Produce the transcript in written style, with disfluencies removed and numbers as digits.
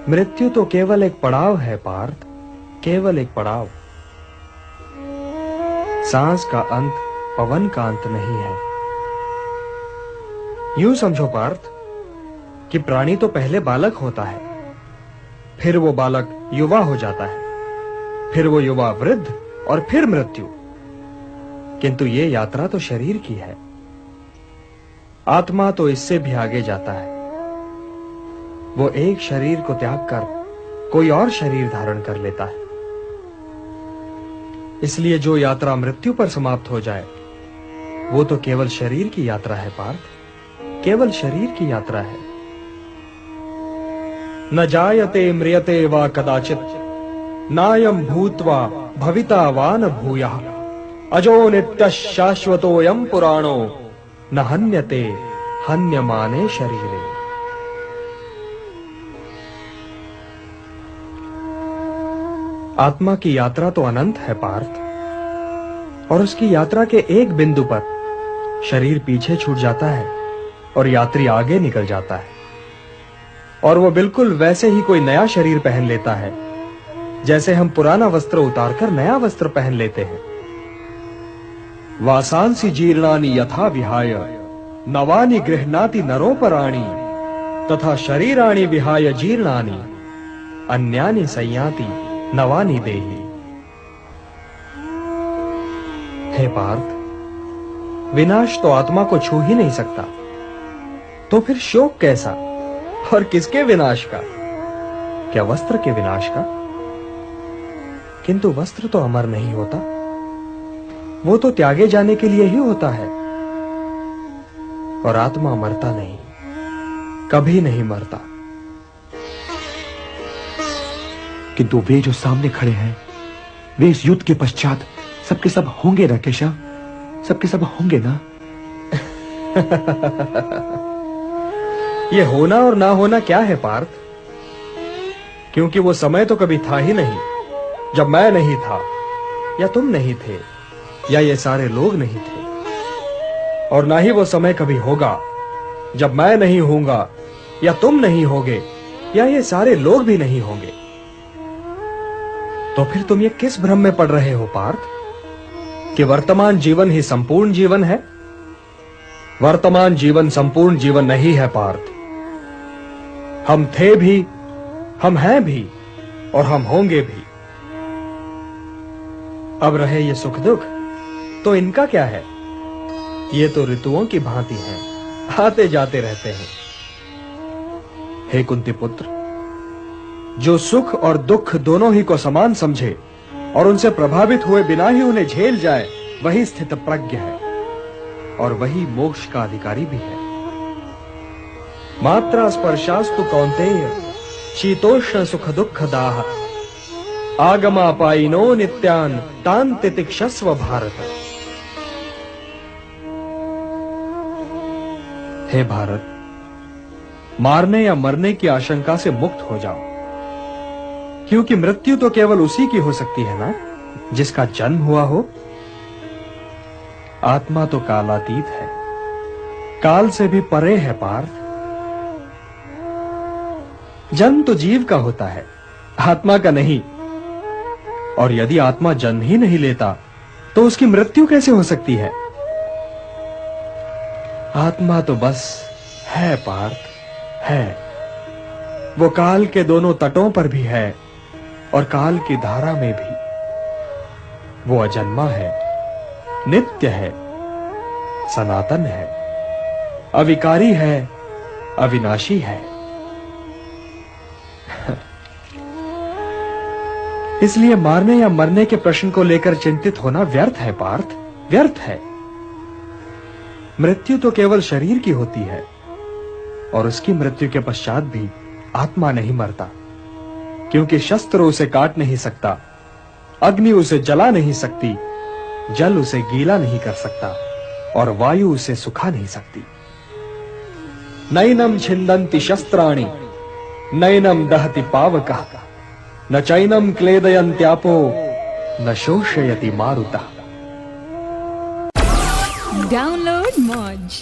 मृत्यु तो केवल एक पड़ाव है पार्थ, केवल एक पड़ाव। सांस का अंत पवन का अंत नहीं है। यूं समझो पार्थ कि प्राणी तो पहले बालक होता है, फिर वो बालक युवा हो जाता है, फिर वो युवा वृद्ध और फिर मृत्यु। किंतु ये यात्रा तो शरीर की है। आत्मा तो इससे भी आगे जाता है। वो एक शरीर को त्याग कर कोई और शरीर धारण कर लेता है। इसलिए जो यात्रा मृत्यु पर समाप्त हो जाए वो तो केवल शरीर की यात्रा है पार्थ, केवल शरीर की यात्रा है। न जायते म्रियते वा कदाचित नायं भूत्वा भविता वा न भूयः अजो नित्यः शाश्वतोऽयं पुराणो न हन्यते हन्यमाने शरीरे। आत्मा की यात्रा तो अनंत है पार्थ, और उसकी यात्रा के एक बिंदु पर शरीर पीछे छूट जाता है और यात्री आगे निकल जाता है, और वो बिल्कुल वैसे ही कोई नया शरीर पहन लेता है जैसे हम पुराना वस्त्र उतारकर नया वस्त्र पहन लेते हैं। वासांसि जीर्णानि यथा विहाय नवानि गृह्णाति नरोपराणि तथा शरीराणि विहाय जीर्णानि अन्यानि संयाति नवानि देहि। हे पार्थ, विनाश तो आत्मा को छू ही नहीं सकता, तो फिर शोक कैसा? और किसके विनाश का? क्या वस्त्र के विनाश का? किंतु वस्त्र तो अमर नहीं होता, वो तो त्यागे जाने के लिए ही होता है। और आत्मा मरता नहीं, कभी नहीं मरता। किंतु वे जो सामने खड़े हैं, वे इस युद्ध के पश्चात सबके सब होंगे ना केशव? सबके सब होंगे ना? ये होना और ना होना क्या है पार्थ? क्योंकि वो समय तो कभी था ही नहीं जब मैं नहीं था, या तुम नहीं थे, या ये सारे लोग नहीं थे। और ना ही वो समय कभी होगा जब मैं नहीं होऊंगा, या तुम नहीं होगे, या ये सारे लोग भी नहीं होंगे। तो फिर तुम ये किस भ्रम में पड़ रहे हो पार्थ कि वर्तमान जीवन ही संपूर्ण जीवन है? वर्तमान जीवन संपूर्ण जीवन नहीं है पार्थ। हम थे भी, हम हैं भी, और हम होंगे भी। अब रहे ये सुख दुख, तो इनका क्या है? ये तो ऋतुओं की भांति हैं, आते जाते रहते हैं। हे कुंती पुत्र, जो सुख और दुख दोनों ही को समान समझे और उनसे प्रभावित हुए बिना ही उन्हें झेल जाए, वही स्थित प्रज्ञ है और वही मोक्ष का अधिकारी भी है। मात्रा स्पर्शास्तु कौन्तेय शीतोष्ण सुख दुख दाह आगमापायिनो नित्यान तान तितिक्षस्व भारत। हे भारत, मारने या मरने की आशंका से मुक्त हो जाओ, क्योंकि मृत्यु तो केवल उसी की हो सकती है ना जिसका जन्म हुआ हो। आत्मा तो कालातीत है, काल से भी परे है पार्थ। जन्म तो जीव का होता है, आत्मा का नहीं। और यदि आत्मा जन्म ही नहीं लेता तो उसकी मृत्यु कैसे हो सकती है? आत्मा तो बस है पार्थ, है। वो काल के दोनों तटों पर भी है और काल की धारा में भी। वो अजन्मा है, नित्य है, सनातन है, अविकारी है, अविनाशी है। इसलिए मारने या मरने के प्रश्न को लेकर चिंतित होना व्यर्थ है पार्थ, व्यर्थ है। मृत्यु तो केवल शरीर की होती है, और उसकी मृत्यु के पश्चात भी आत्मा नहीं मरता, क्योंकि शस्त्र उसे काट नहीं सकता, अग्नि उसे जला नहीं सकती, जल उसे गीला नहीं कर सकता, और वायु उसे सुखा नहीं सकती। नैनम छिन्दन्ति शस्त्राणि नैनम दहति पावकः न चैनम क्लेदयन्त्यापो न शोषयति मारुतः। Download Moj.